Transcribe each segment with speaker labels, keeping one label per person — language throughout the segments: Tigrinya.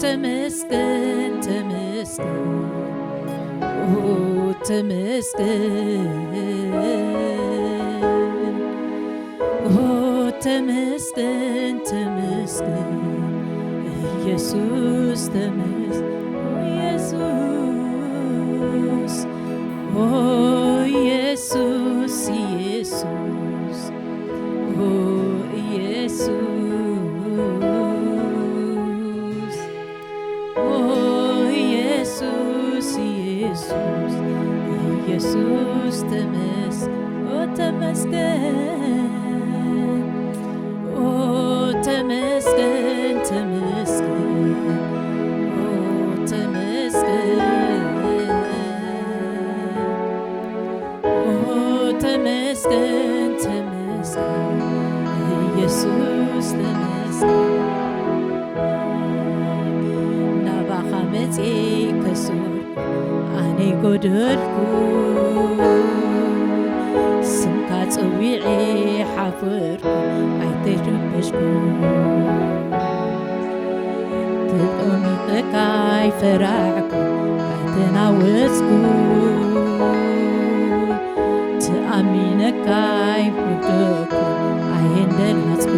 Speaker 1: تمسكن ኢየሱስ ኢየሱስ ኢየሱስ ኢየሱስ ኢየሱስ ናባኻ መፄ ከሱር ኣነ ጎደልኩ ስምካ ፀዊዒ ሓፈርኩ ኣይተሸበሽኩ ተጠሚጠካ ኣይፈራዕኩ ኣይተናወፅኩ ተኣሚነካ ኣይወደኩ ኣየንደልሃፅኩ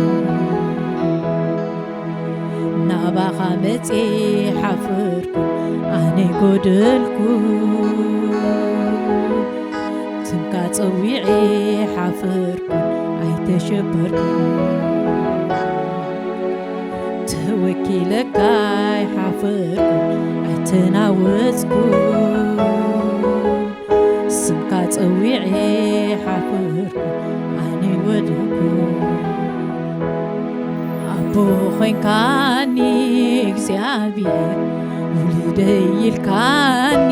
Speaker 1: ናባኻ መፄ ሓፈርኩ ኣነ ጎደልኩ ስምካ ፀዊዒ ሓፈርኩ ኣይተሸበርኩ ተወኪለካ ሓፈርኩ ኣይተናወፅኩ ስምካ ፀዊዒ ሓፈርኩ ኣነ ወደኩ ኣቦ ኮይንካኒ እግዚኣብሔር ውልደይ ኢልካኒ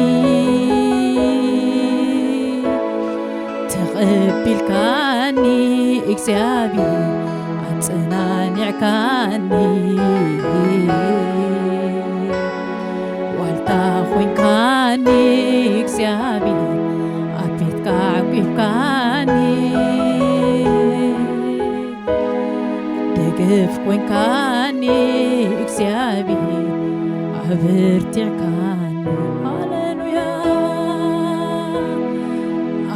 Speaker 1: ተቐቢልካኒ እግዚኣብሔር ኣፀናኒዕካኒ ዋልታ ኮይንካኒ እግዚኣብሔር ኣብ ቤትካ ዓቂብካኒ ደገፍ ኮይንካኒ እግዚኣብሔር ኣበርቲዕካኒ ሃሌሉያ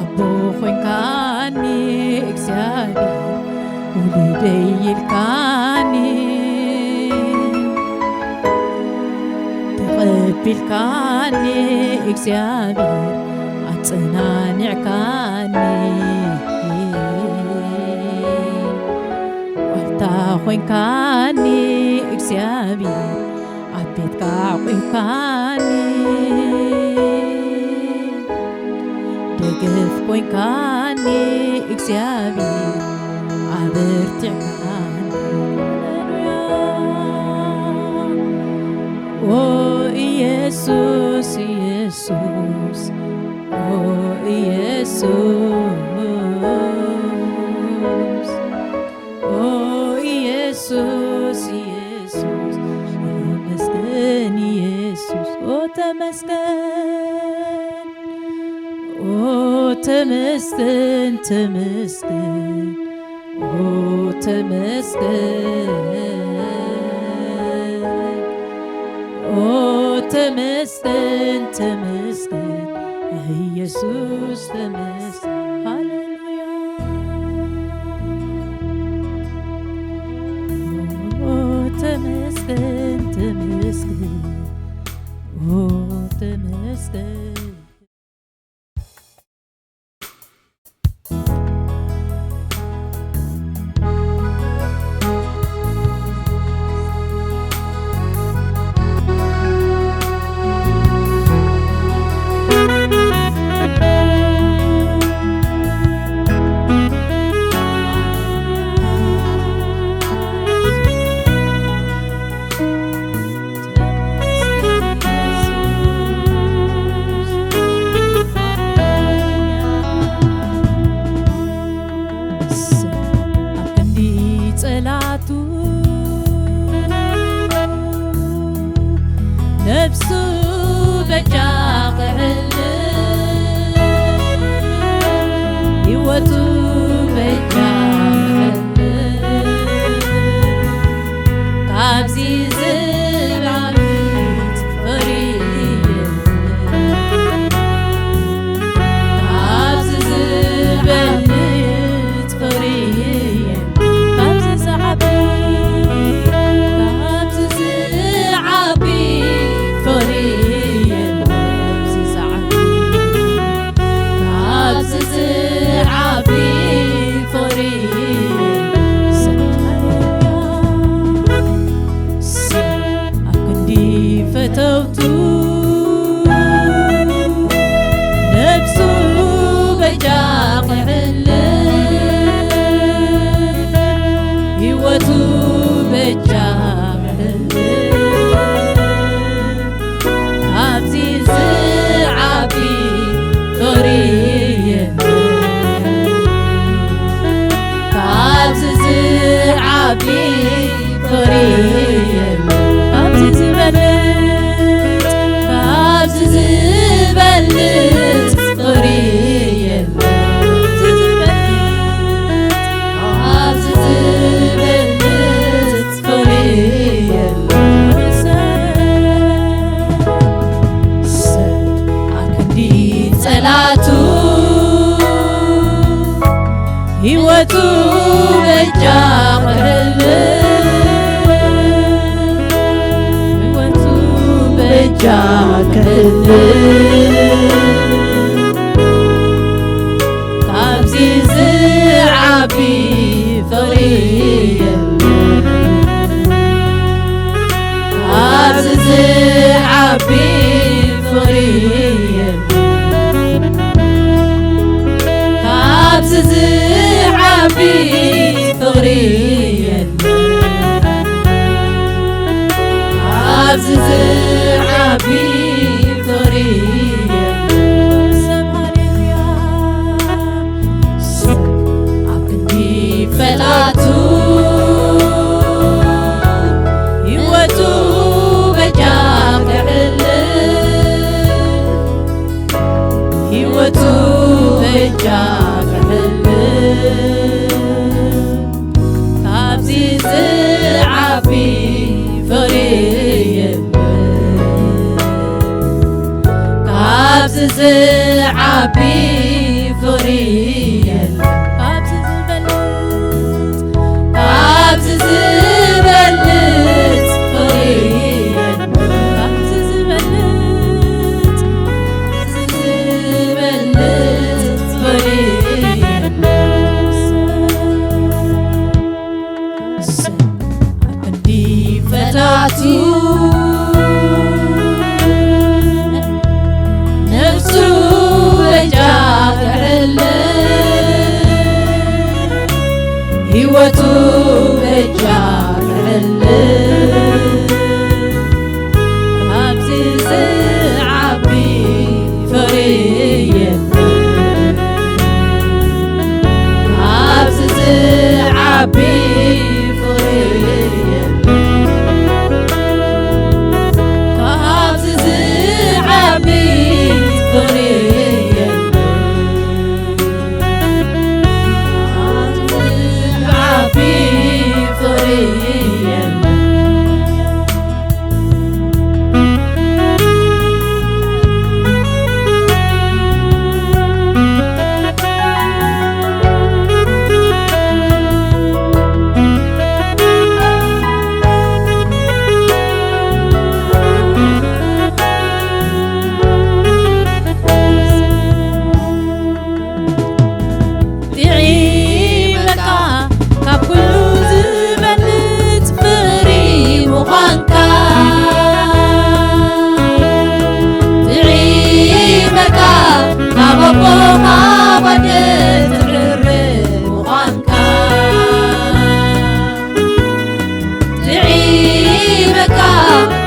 Speaker 1: ኣቦ ኮይንካኒ እግዚኣብሔር ውልደይ ኢልካኒ ተቐቢልካኒ እግዚኣብሔር ኣፀናኒዕካኒ ዋልታ ኮይንካኒ እግዚኣብሔር ኣብ ቤትካ ዓቂብካኒ ደገፍ ኮይንካኒ እግዚኣብሔር ኣበርቲዕካኒ ኢየሱስ ኢየሱስ ኢየሱስ ኢየሱስ ኢየሱስ ተመስገን ኢየሱስ ተመስገን ተመስገን ተመስገን ተመስገን ተመስገን ኢየሱስ ተመስገን ሃሌሉያ ተመስገን ተመስገን ተመስገን ነፍሱ በጃቅዕል ሕይወቱ በጃቅዕል ካብዚ ዝብዓቢ ፍቅሪ ካብዚ ዝበልጥ ካብዚ ዝበልጥ ፍቅሪ ካብዚ ዝበልጥ ፍቅሪ ሰብ ኣብ ክንዲ ጸላቱ ሕይወቱ በጃ ቀረለ ሕይወቱ በጃ ቀረለ ካብዚ ዝዓቢ ፍቅሪ ካብዚ ዝዓቢ ፍቅሪ ካብዚ ዝዓቢ ፍቅሪ ካብዚ ዝዓቢ ፍቅሪ ሰብ ሃሌሉያ ሰብ ኣብ ክንዲ ፈላቱ ሕይወቱ በጃ ክዕልል ሕይወቱ በጃ ካብዚ ዝዓቢ ፍቅሪ ካብዚ ዝዓቢ ፍቅሪ ካብዚ ዝበልጥ ካብዚ ዝበልጥ ፍቅሪ ካብዚ ዝበልጥ ፍቅሪ ፈላቱ ነፍሱ በጃ ክዕልል ሕይወቱ በጃ ክዕልል ካብዚ ዝዓቢ ፍቅሪ ካብዚ ዝዓቢ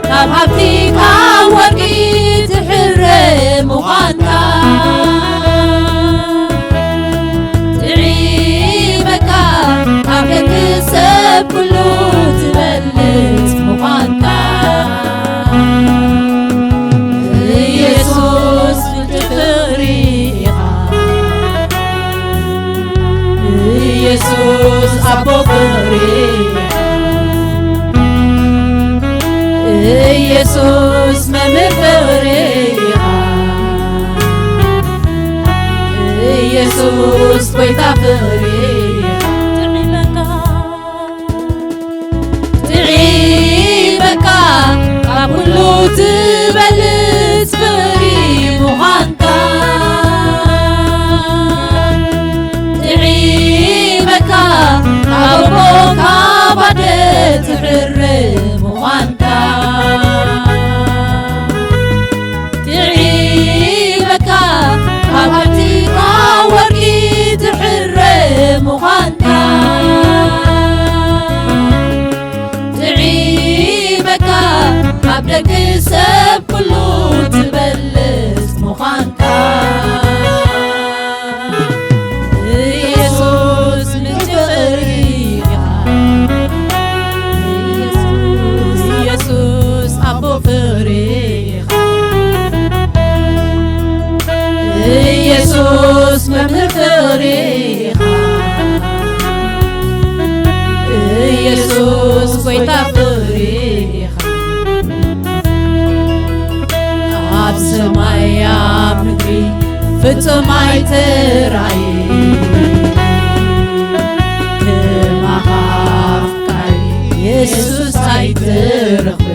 Speaker 1: ካብ ሃብቲ ካብ ወርቂ ትሕረ ምዃንካ ትዕይበካ ካብ ደቂ ሰብ ኩሉ ትበልጥ ምዃንካ ኢየሱስ ፍቅሪ ኢኻ ኢየሱስ ኣቦ ፍቅሪ ኢየሱስ መምህር ፍቅሪ ኢየሱስ ጎይታ ፍቅሪ ትዕይበካ ካብ ኩሉ ትበልጥ ፍቅሪ ምዃንካ ትዕይበካ ካብ ቦካ ባደ ትሕረ ምዃንካ ትዕይበካ ካብ ሃብቲ ካብ ወርቂ ትሕረ ምዃንካ ትዕይበካ ካብ ደቂ ሰብ ኩሉ ትበልጥ ምዃንካ ኢየሱስ ምንጭ ፍቅሪ ኢኻ ኢየሱስ ጎይታ ፍቅሪኻ ኣብ ሰማይ ኣብ ምድሪ ፍጹም ኣይትራእይ ከማኻ ኣፍቃሪ ኢየሱስ ኣይትረኽብ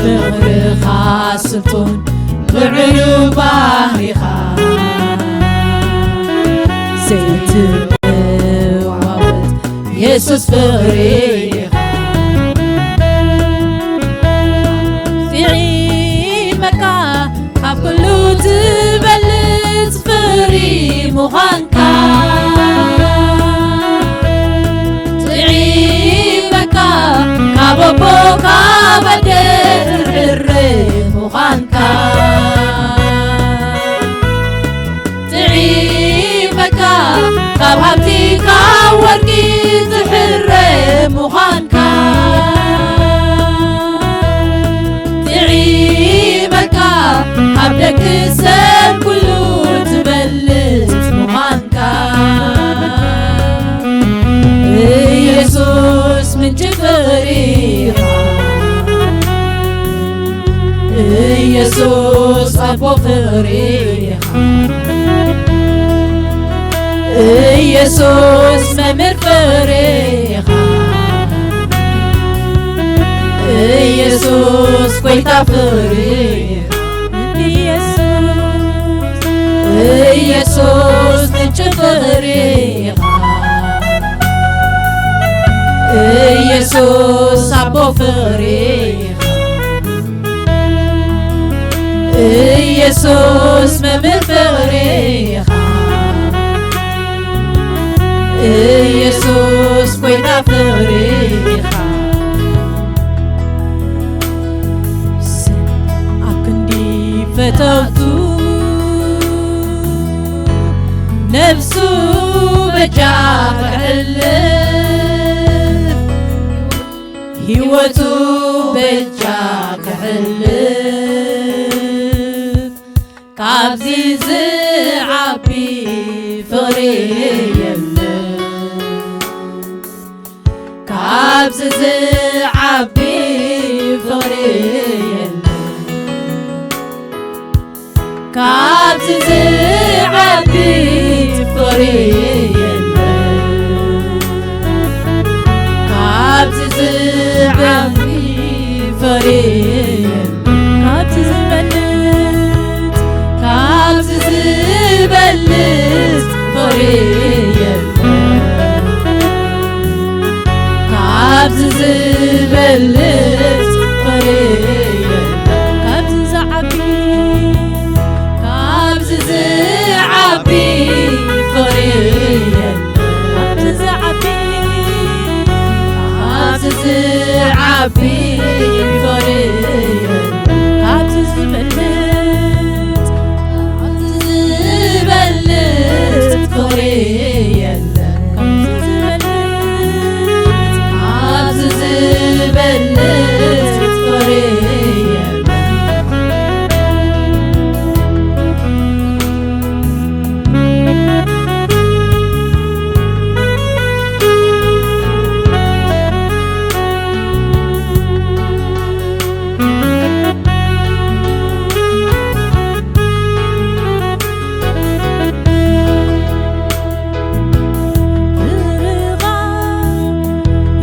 Speaker 1: ብፍቅርኻ ስልጡን ልዕሉ ባህሪኻ ዘይትለዋወጥ ኢየሱስ ፍቅሪኻ ጥዒመካ ካብ ኩሉ ትበልፅ ፍቅሪ ምዃንካ ጥዒመካ ካብ ኣቦ ካብ ኣደር ትሕርፍ ምዃንካ ጥዒመካ ካብ ሃብቲ ካብ ወርቂ ትሕርፍ ምዃንካ ጥዒመካ ኣብ ደቂ ሰብ ኩሉ ትበልፅ ምዃንካ ኢየሱስ ምንጭ ፍቅሪኻ ኢየሱስ ኣቦ ፍቅሪኻ ኢየሱስ መምህር ፍቅሪኻ ኢየሱስ ጎይታ ፍቅሪኻ ኢየሱስ ምንጭ ፍቅሪኻ ኢየሱስ ኣቦ ፍቅሪኻ ኢየሱስ መምህር ፍቅሪኻ ኢየሱስ ጎይታ ፍቅሪኻ ኣብ ክንዲ ፈተውቱ ነፍሱ በጃ ክሕልፍ ህይወቱ በጃ ክሕልፍ ካብዚ ዝዓቢ ፍቅሪ የለን ካብዚ ዝዓቢ ፍቅሪ የለን ካብዚ ዝዓቢ ፍቅሪ የለን ካብዚ ዝዓቢ ፍቅሪ የለን ካብዚ ዝበልጥ ካብዚ ዝበልጥ ፍቅሪ የለን ካብዚ ዝበልጥ ፍቅሪ የለን ካብዚ ዝዓቢ ካብዚ ዝዓቢ ፍቅሪ የለን ካብዚ ዝዓቢ ካብዚ ዝዓቢ ፍቅሪ የለን ካብዚ ዝበልጥ ፍቅሪ የለን ካብዚ ዝበልጥ ፍቅሪ የለን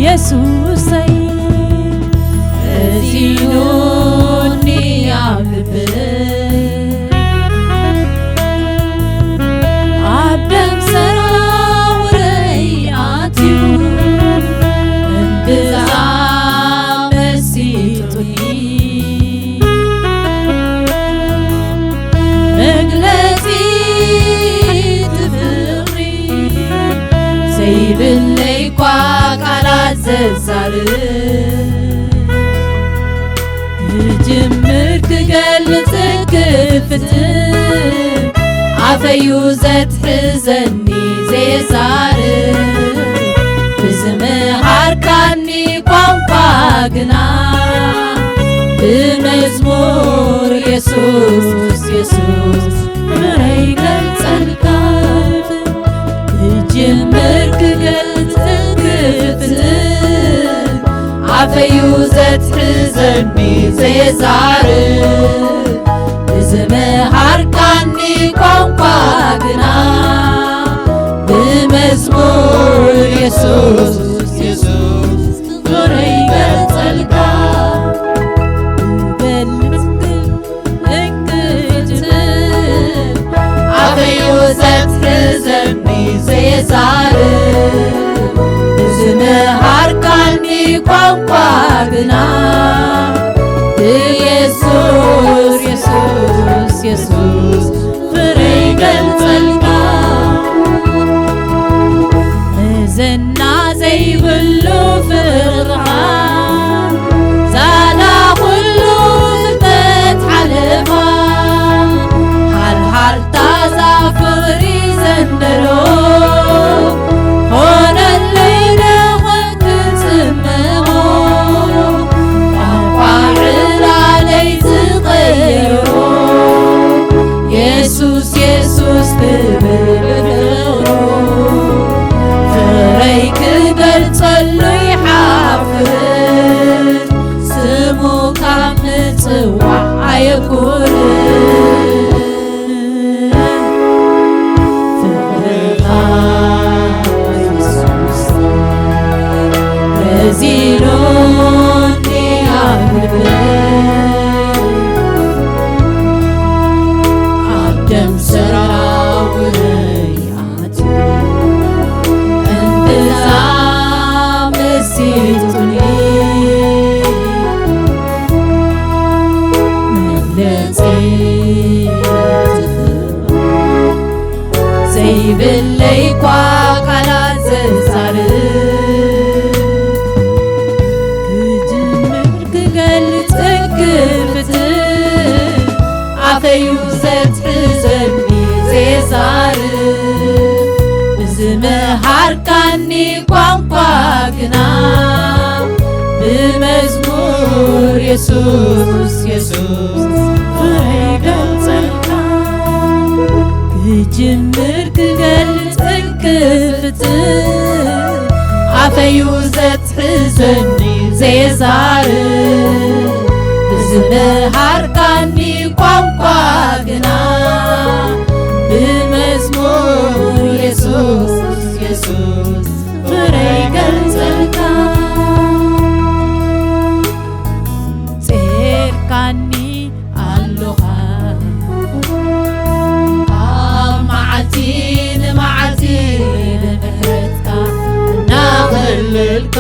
Speaker 1: ኢየሱሰይ እዚኑኒ ኣብ ልበይ ኣብ ደም ሰራውረይ ኣትዩ እንብዛ መሲጡኒ መግለፂ ትፍቕሪ ዘይብለይ እኳ ቃላት ዘዛርብ ክጅምር ክገልጽ ክፍትን ኣፈዩ ዘትሕዘኒ ዘየዛርብ ብዝምሃርካኒ ቋንቋ ግና ብመዝሙር ኢየሱስ ኢየሱስ ምረይ ገልጸልካ ክጅምር ክገልጽ عفيو زتحزني زي زارب بزمهار كاني كونقاقنا بمزمور يسوس يسوس غري قلتلقا عفيو زتحزني زي زارب بزمهار كاني كونقاقنا يسوس يسوس يسوس فري قلتلقا زنا زي بلو فرحان زالا كلو زبت حلفا حال تازا فري زندرو هون الليلة وقت سمغو وفاعل علي تغيرو يسوس يسوس تبرغو فريك قلتلو يحافظ سمو كام نتوع يكون رزيلوني عبدم سراوي انتظام السيطني ملتي زي باللي قاقلا ززارب عفيو زتحزني زي زارب بزمهار كاني كونقاقنا بمزمور يسوس يسوس فري قلتلقا كجمر كقلت انكفت عفيو زتحزني زي زارب بزمهار كاني كونقاقنا بمزمور يسوس يسوس فري قلتلقا سيركاني اللغة معتين معتين مهرتك ناغللك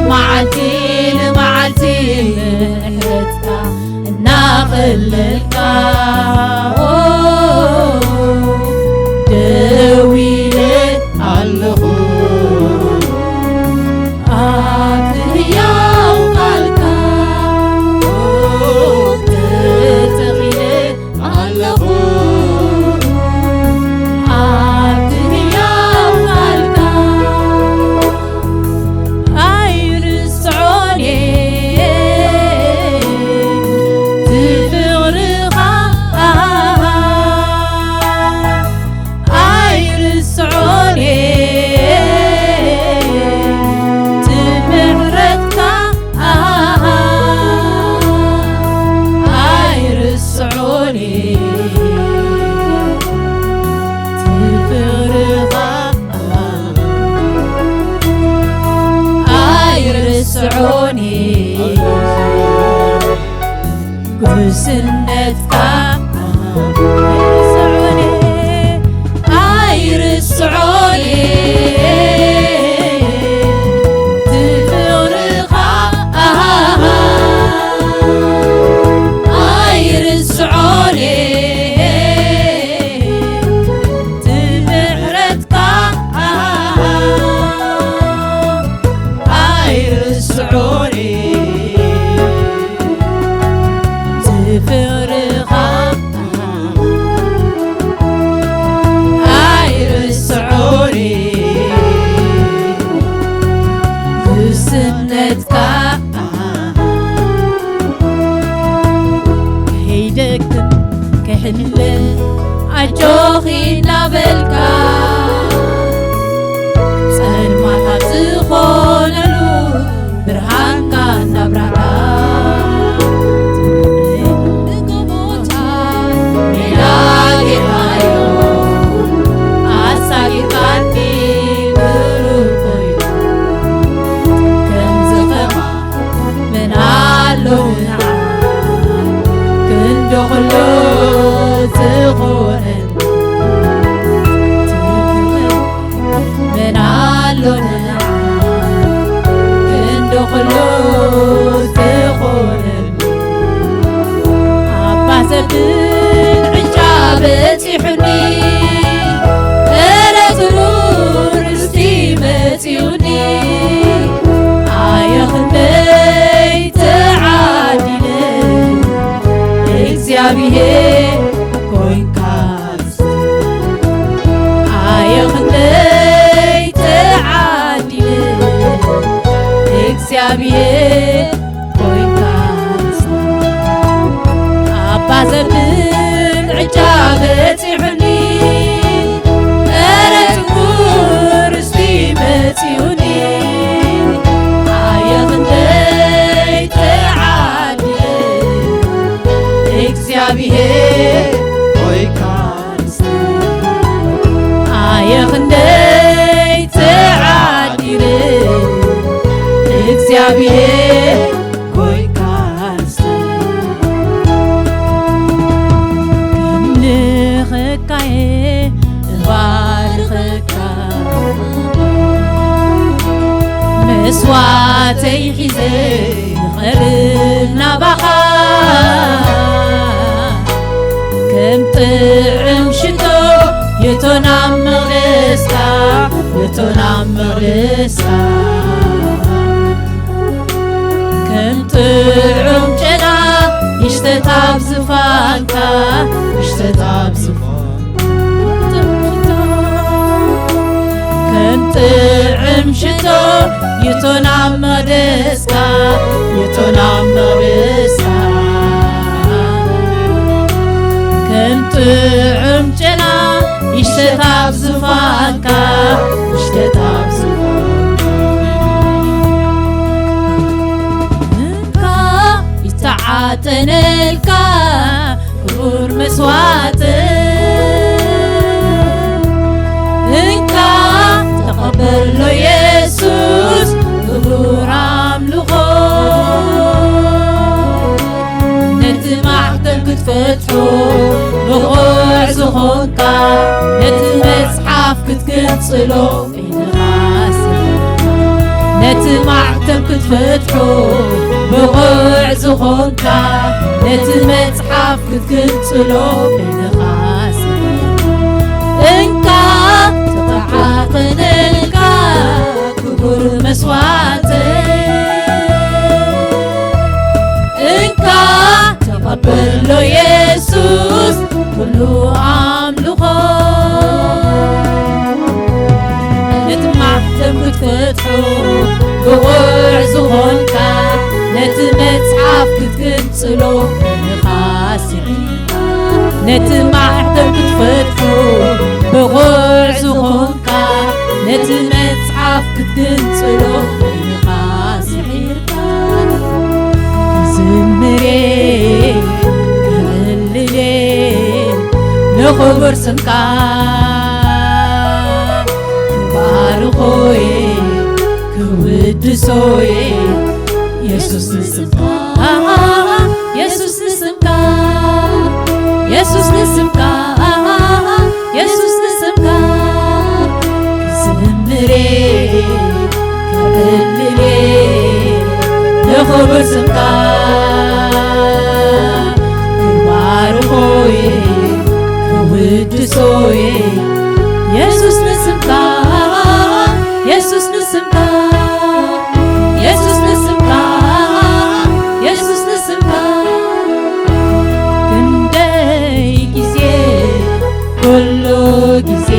Speaker 1: معتين معتين مهرتك ناغللك دويلت علهو يا وقالك تتغيلت علهو يرسعوني قسنتك يرسعوني يرسعوني ክልል ኣጆኺ እናበልካ ጸልማታት ዝኾነሉ ብርሃንካ እናብራካ እግዚአብሔር ኮይንካ ኣየኽንደይ ተዓዲለ እግዚአብሔር ኮይንካ ኣባ ዘብል ዕጃብ በፂሑኒ ኧረ ትኩር እስቲ መፂኡኒ ኣየኽንደይ ተዓዲለ እግዚአብሔር ኮይንካ ኣየኽንደይ ተዓዲለ እግዚአብሔር ኮይንካ ክንልኽካየ እባርኽካ መስዋዕተይ ሒዘ ይቐርብ ናባኻ ከም ጥዑም ሽቶ የቶናብ መቕደስካ የቶናብ መቕደስካ ከም ጥዑም ጨና ይሽተታብ ዝፋንካ ይሽተታብ ዝፋንካ ከም ጥዑም ሽቶ የቶናብ መቕደስካ የቶናብ መቕደስካ ከም ጥዑም ጨና ይሽተታብ ዝፋንካ ይሽተታብ ዝፋንካ እንካ ይተዓጠነልካ ክቡር መስዋዕት እንካ ተቐበሎ ኢየሱስ ክቡር ኣምልኾ ነቲ ማሕተም ክትፈትሖ ብቑዕ ዝኾንካ ነቲ መጽሓፍ ክትገልጽሎ ኢንኻስ ነቲ ማሕተም ክትፈትሖ ብቑዕ ዝኾንካ ነቲ መጽሓፍ ክትገልጽሎ ኢንኻስ እንካ ተዓጠነልካ ክቡር መስዋዕት እንካ ተቐበሎ ኢየሱስ ኩሉ ኣምልኾ ነቲ ማሕተም ክትፈትሖ ብቑዕ ዝኾንካ ነቲ መጽሓፍ ክትገልጽሎ ንኻስ ነቲ ማሕተም ክትፈትሖ ብቑዕ ዝኾንካ ነቲ መጽሓፍ ክትገልጽሎ ንኻስ ዝምሬ ክህልሌ ንኽቡር ስምካ ክባርኾየ ክውድሶየ ኢየሱስ ንስምካ ኢየሱስ ንስምካ ኢየሱስ ንስምካ ኢየሱስ ንስምካ ዝምሬ ክህልሌ ንኽቡር ስምካ ክባርኾየ ክውድሶየ ኢየሱስ ንስምካ ኢየሱስ ንስምካ ኢየሱስ ንስምካ ኢየሱስ ንስምካ ክንደይ ጊዜ ኩሉ ጊዜ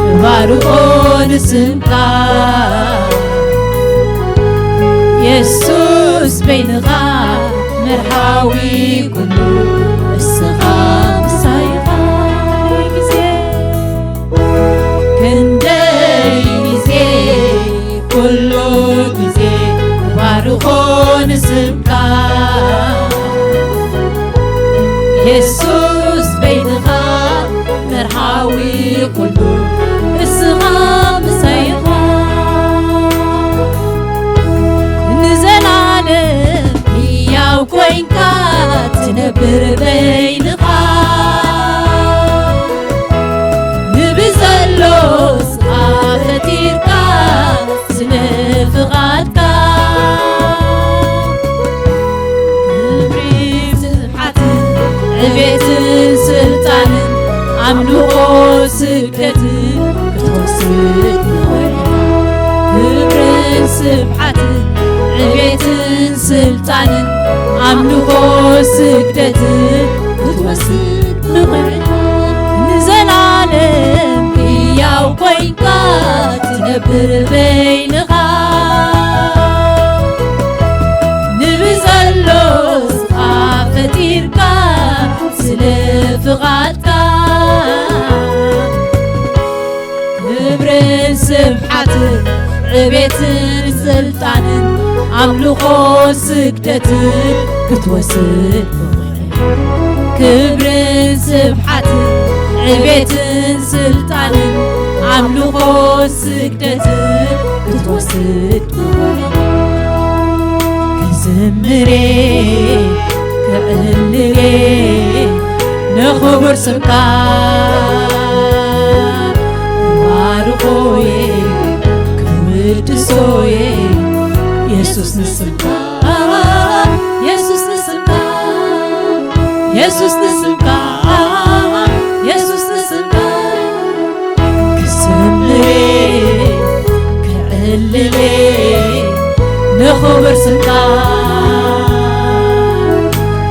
Speaker 1: ክባርኾ ንስምካ ኢየሱስ በይንኻ መርሓዊ ኩሉ እስኻ ምሳይ ንስምካ ኢየሱስ በይንኻ መርሓዊ ኩሉ እስኻ ምሳይኻ ንዘላለም ሕያው ኮይንካ ትነብር በይንኻ ንብዘሎ ስኻ ፈጢርካ ስለ ፍቓድካ ክብሪ ስብሓትን ዕቤትን ስልጣንን ኣምልኾ ስግደትን ክትወስድ ክብርን ስብሓትን ዕቤትን ስልጣንን ኣምልኾ ስግደትን ክትወስድ ንዘላለም ሕያው ኮይንካ ትነብር በይንኻ ንብዘሎ ስኻ ፈጢርካ ስለ ፍቓድካ ክብርን ስብሓትን ዕቤትን ስልጣንን ኣምልኾ ስግደትን ክትወስድ ክብርን ስብሓትን ዕቤትን ስልጣንን ኣምልኾ ስግደትን ክትወስድ ክዝምሬ ክዕልሬ ንኽቡር ስምካ ክባርኾየ ክውድሶየ ኢየሱስ ንስምካ ኢየሱስ ንስምካ ኢየሱስ ንስምካ ኢየሱስ ንስምካ ክዝምሬ ክዕልሌ ንኽቡር ስምካ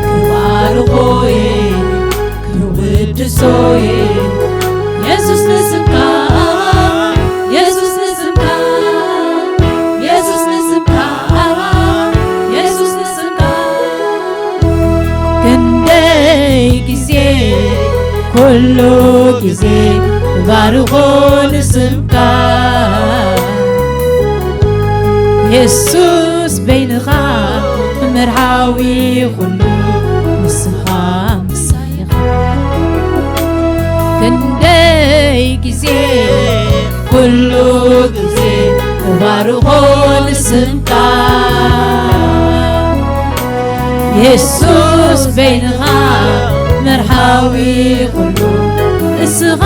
Speaker 1: ክባርኾየ ክውድሶየ ኢየሱስ ንስምካ ኢየሱስ ንስምካ ኢየሱስ ንስምካ ኢየሱስ ንስምካ ክንደይ ጊዜ ኩሉ ጊዜ ባርኾ ንስምካ ኢየሱስ በይንኻ መርሓዊ ኩሉ ንስኻ ምሳይኻ ክንደይ ጊዜ ኩሉ ጊዜ ባርኾ ንስምካ ኢየሱስ በይንኻ መርሓዊ ኩሉ ንስኻ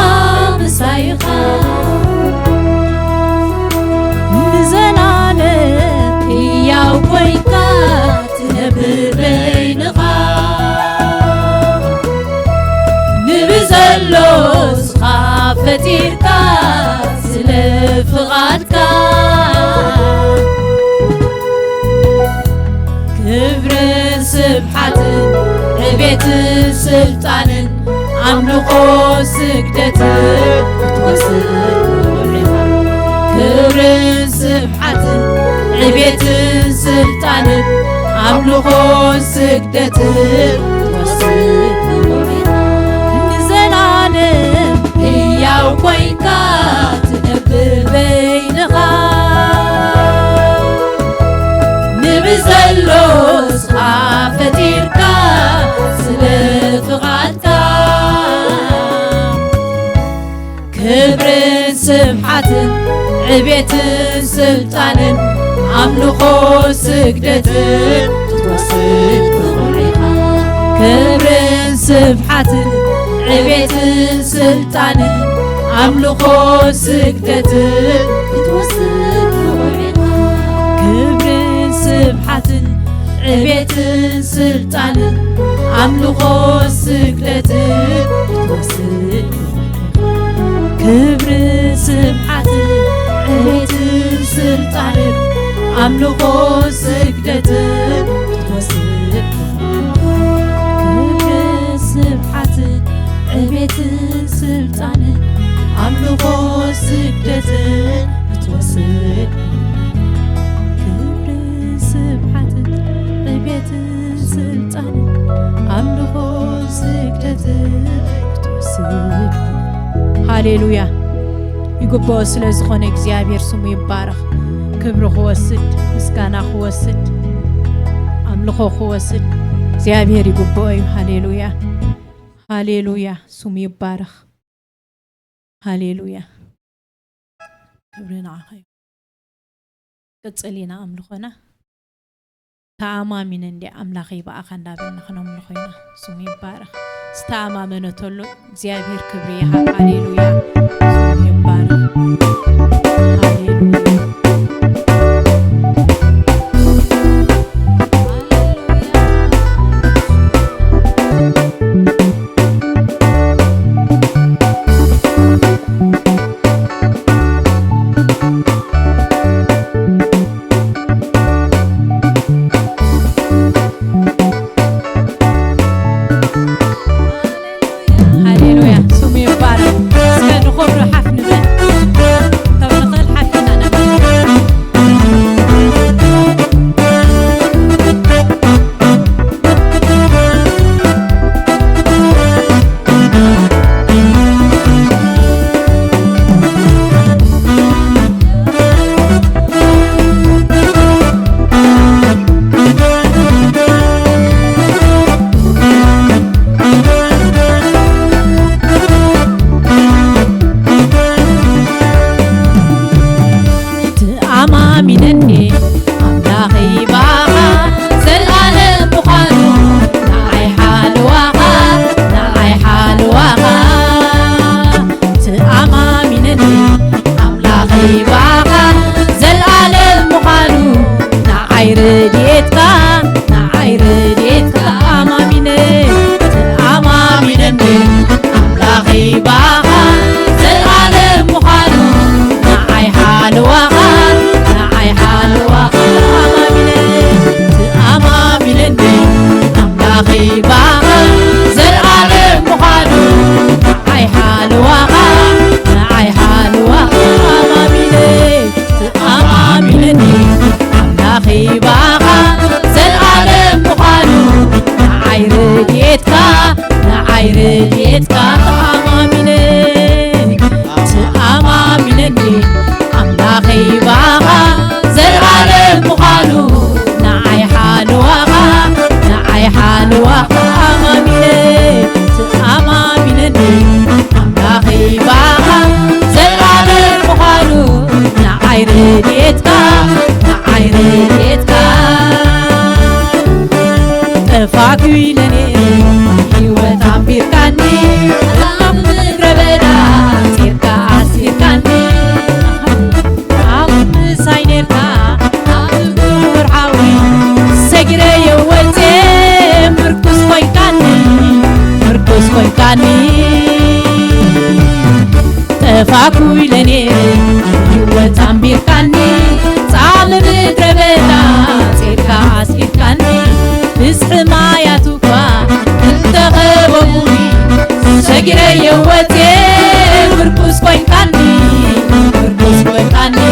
Speaker 1: ምሳይኻ ንዘላለም ሕያው ኮይንካ ትነብር በይንኻ ንብዘሎ ስኻ ፈጢርካ ስለ ፍቓድካ ክብርን ስብሓትን ዕቤትን ስልጣንን ኣምልኾ ስግደትን ክትወስድ ክብርን ስብሓትን ዕቤትን ስልጣንን ኣምልኾ ስግደትን ክትወስድ ንዘላለም ሕያው ኮይንካ ትነብር በይንኻ ንብዘሎ ስኻ ፈጢርካ ስለ ፍቓድካ ክብርን ስብሓትን ዕቤትን ስልጣንን ኣምልኾ ስግደትን ክትወስድ ክብርን ስብሓትን ዕቤትን ስልጣንን ኣምልኾ ስግደትን ክትወስድ ክብርን ስብሓትን ዕቤትን ስልጣንን ኣምልኾ ስግደትን ክትወስድ ክብርን ስብሓትን ዕቤትን ስልጣንን ኣምልኾ ስግደትን ክትወስድ ክብርን ስብሓትን ዕቤትን ስልጣንን ኣምልኾ ስግደትን ክትወስድ ክብርን ስብሓትን ዕቤትን ስልጣንን ኣምልኾ ስግደትን ክትወስድ ሃሌሉያ ይግብኦ ስለ ዝኾነ እግዚአብሔር ስሙ ይባረኽ ክብሪ ክወስድ ምስጋና ክወስድ أملخو خوسد زيابير يقبوي هاليلويا هاليلويا سمي بارخ هاليلويا كبرنا عخي قصلينا أملخونا تاما من عندي أملاخي بأخان دابن نخنو أملخونا سمي بارخ ستاما من تولو زيابير كبريها هاليلويا سمي بارخ هاليلويا فاكوي لني يوتام بيركاني صال بدربدا سيركا اسكاني بسح ما ياتوكا انت غبوني سجري يوتي مركوس كوينكاني مركوس كوينكاني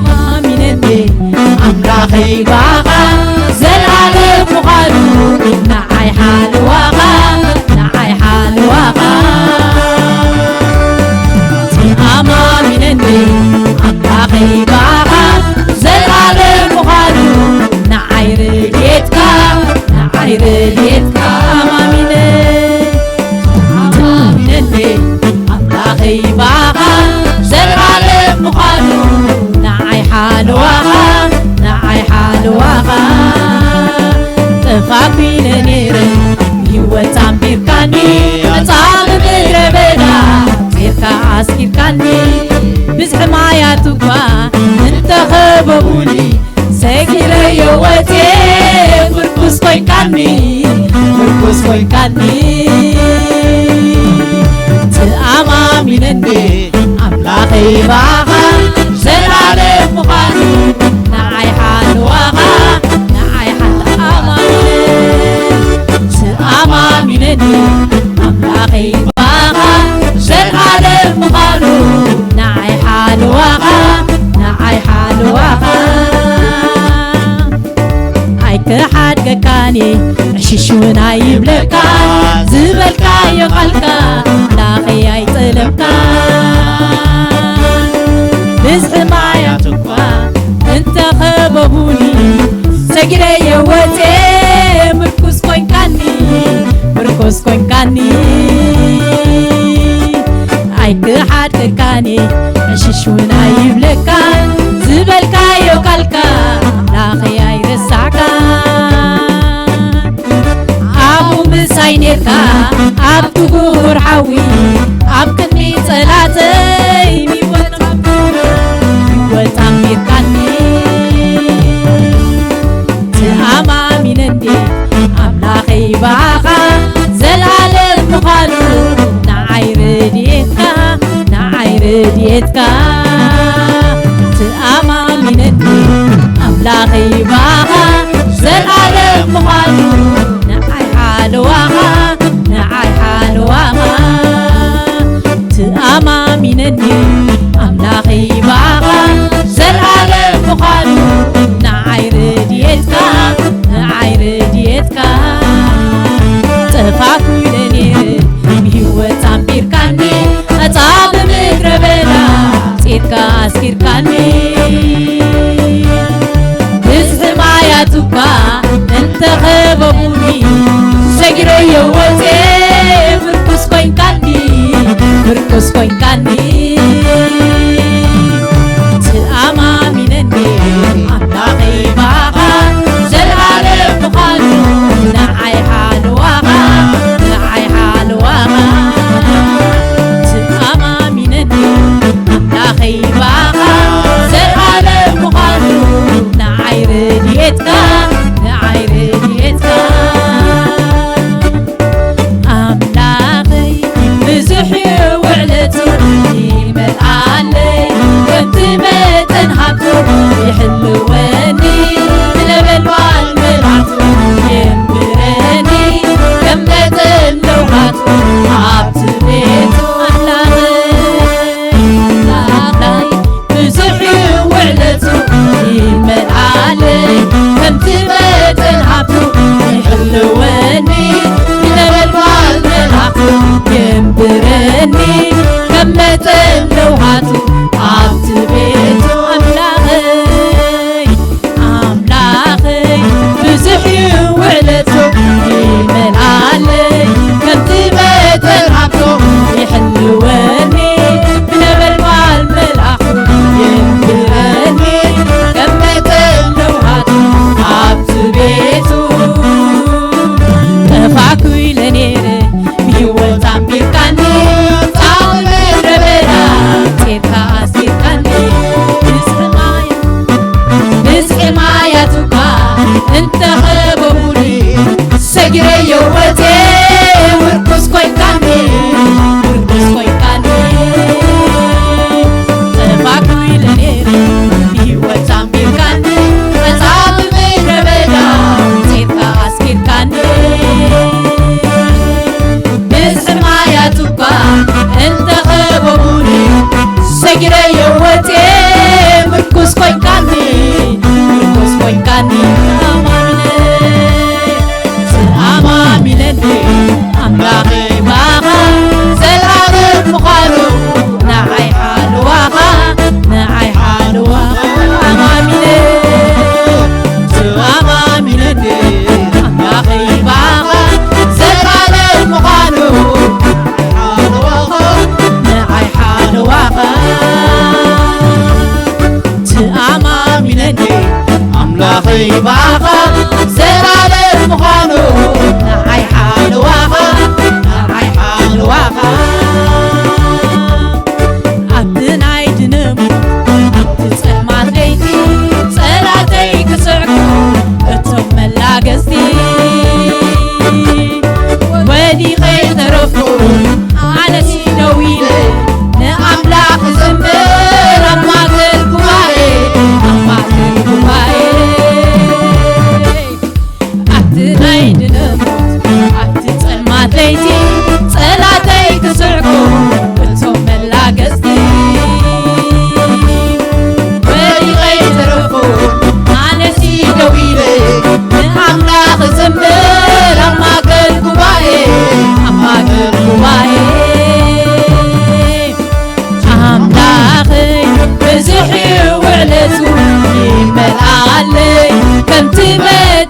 Speaker 1: امينتي امراخي باغا زلال مقالو نعي حال واغا نعي حال واغا أملاخي باغا زلال مغالو نعير ليتكا نعير ليتكا أماميني أملاخي باغا زلال مغالو نعي حالواغا نعي حالواغا تفاقي لنيري يوتام بيركاني أطال بيربدا سيركا أسكيركاني بزح معايا تقوى انت خببوني ساكرة يوتي مركوز كويكاني مركوز كويكاني تأما منني أملاخي باغا زلال مغانو نعي حال واغا نعي حال أما تأما منني أملاخي باغا زلال مغانو نعي حال واغا نعي حال واغا هيك حد كاني عششونا يبلكا زبلكا يقلكا لاخي يطلبكا بزح معايا تقوى انت خببوني سجري يوتي مركز كوين كاني مركز كوين كاني عيك حد كاني عششونا يبلكا زبلكا يوكالكا لاخي يرسعكا أبو مساينيركا أبو غور حوي أبكني صلاتي وتعميركاني تأمامي نندي أملاخي باقا زلالة مخالو نعير ديتكا نعير ديتكا تأمامي نندي أملاخي باقا زلالة مخالو نعي حالواها نعي حالواها تأمامي نندي أملاخي باقا زلالة مخالو نعير ديتكا نعير ديتكا تفاكو لنير بهوة عمبيركاني أصعب متربلا سيتكا أسكيركاني بزح معايا تبا انت خبابوني سجري يوتي مركز كوين كاني مركز كوين كاني تأمامي نندي أملاخي باقا زلالة مخالو نعي حالواها نعي حالواها تأمامي نندي أملاخي باقا زلالة مخالو نعي رديتكا نعي رديتكا أملاخي بزحي وعلتو يملعالي كنت متنحبتو يحلواني لبلوان ملعتو ينبراني كملت اللوحاتو عبت بيتو أملاخي بزحي وعلتو يملعالي كنت متنحبتو يحلواني لبلوان ملعتو ينبراني كملت اللوحاتو عبت بيتو أملاخي بزحي وعلتو يملعالي كنت متنحبتو يحلواني بنبلوان ملعتو ينبراني كملت اللوحاتو عبت بيتو تفاكو لنيري بهوة عمبيركاني صعب متربلا سيتكا أسكيركاني بزحي معايا تبا انت خبابوني سجري يوتي مركز كوين كاني مركز كوين كاني تفاكو لنيري بهوة عمبيركاني أصعب متربلا سيتكا أسكيركاني بزحي معايا تبا انت خبابوني سجري يوتي مركز كوين كاني مركز كوين كاني تأمامي نندي أملاخي باقا زلالة مخالو نعي حالواها نعي حالواها تأمامي نندي أملاخي باقا زلالة مخالو نعي حالواها تأمامي نندي أملاخي باقا زلالة مخالو نعي حالواها نعي حالواها أبناي دنمو تسمع ليتي صلاتي كسعكو اتم ملاقستي ودي خير ترفو على سينويلي نأملاك زمبر أمات الكبائي أمات الكبائي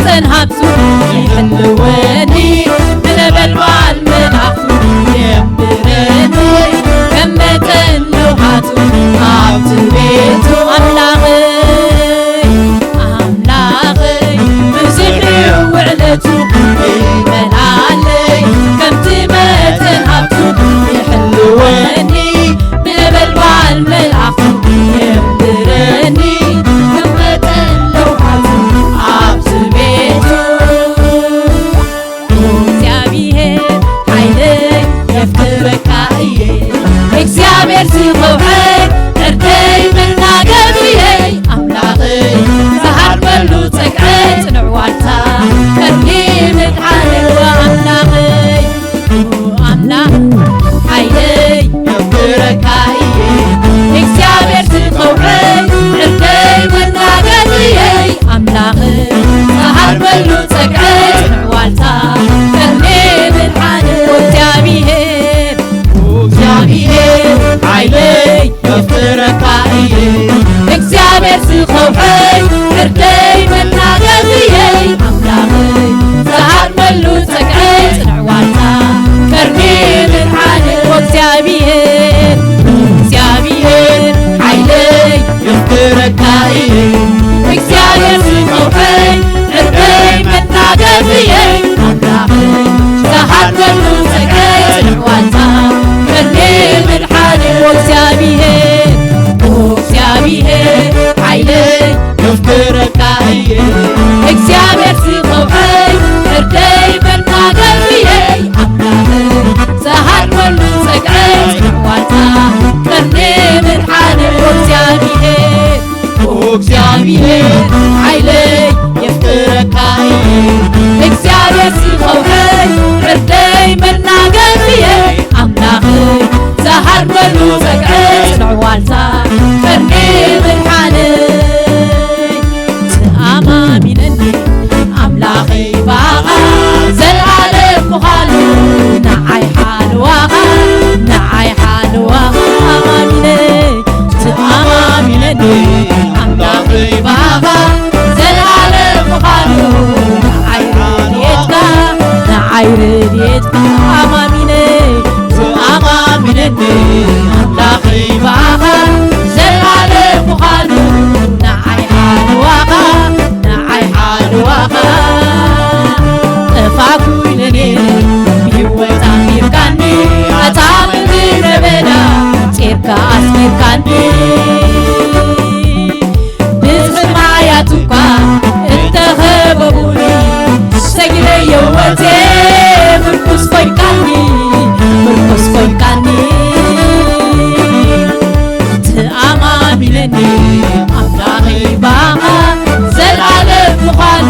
Speaker 1: تنهبت يحلوني بنبلوال ملاخت يمبرني كما تنلوحات عبت بيتو أملاغي بزحي وعلتو يملالي كم تمتن هبتو يحلوني بنبلوال ملاخت يمبرني كما تنلوحات عبت بيتو እግዚአብሔር ሲኸውሐይ ዕርደይ መናገቢየይ ኣምላኸይ ዝሃርበሉ ፀግዐይ ፅኑዕ ዋልታ ቀርኒ ምድሓንዋ ኣምላኸይ ኣምላኽ ሓይለይ የፍረካ እየ እግዚአብሔር ሲኸውሐይ ዕርደይ መናገቢየይ ኣምላኸይ ዝሃርበሉ ፀግዐይ ፅኑዕ ዋልታ ቀርኒ ምድሓንዋ እግዚአብሔር عيلي يفترك عيلي እግዚአብሔር ሲኸውሐይ ዕርደይ መናገቢየይ ኣምላኸይ ዝሃርበሉ ፀግዐይ ፅኑዕ ዋልታ ቀርኒ ምድሓንዋ እግዚአብሔር عيلي يفترك عيلي እግዚአብሔር ሲኸውሐይ ዕርደይ መናገቢየይ ኣምላኸይ ዝሃርበሉ ፀግዐይ ፅኑዕ ዋልታ እግዚአብሔር عيلي يفترك عيلي እግዚአብሔር ሲኸውሐይ ዕርደይ መናገቢየይ ኣምላኸይ ዝሃርበሉ ፀግዐይ ፅኑዕ ዋልታ ቀርኒ ምድሓንዋ እግዚአብሔር عيلي يفترك عيلي እግዚአብሔር ሲኸውሐይ ዕርደይ መናገቢየይ ኣምላኸይ ዝሃርበሉ ፀግዐይ ፅኑዕ ዋልታ ቀርኒ ምድሓነይ ተኣማሚነኒ ኣምላኸይ ባኻ ዘለዓለም ምዃኑ ንዓይ ሓልዋኻ ኣማሚነይ ተኣማሚነኒ ኣምላኸይ ባኻ ዘለዓለም ምዃኑ ንዓይ ረድኤትካ ኣማሚነይ ተኣማሚነኒ ኣምላኸይ ባኻ ዘለዓለም ምዃኑ ንዓይ ሓልዋኻ ጠፋኩይነኒ ብሂወት ኣሚርካኒ ኣታ ምድረ በዳ ፂርካ ኣስሚርካኒ ብዝሕማያት እኳ እተኸበቡኒ ሰጊደይ የወቴ ምርኩስ ኮይንካኒ ተኣማሚነኒ ኣምላኸይ ባኻ ዘለዓለም ምዃኑ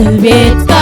Speaker 1: እቤት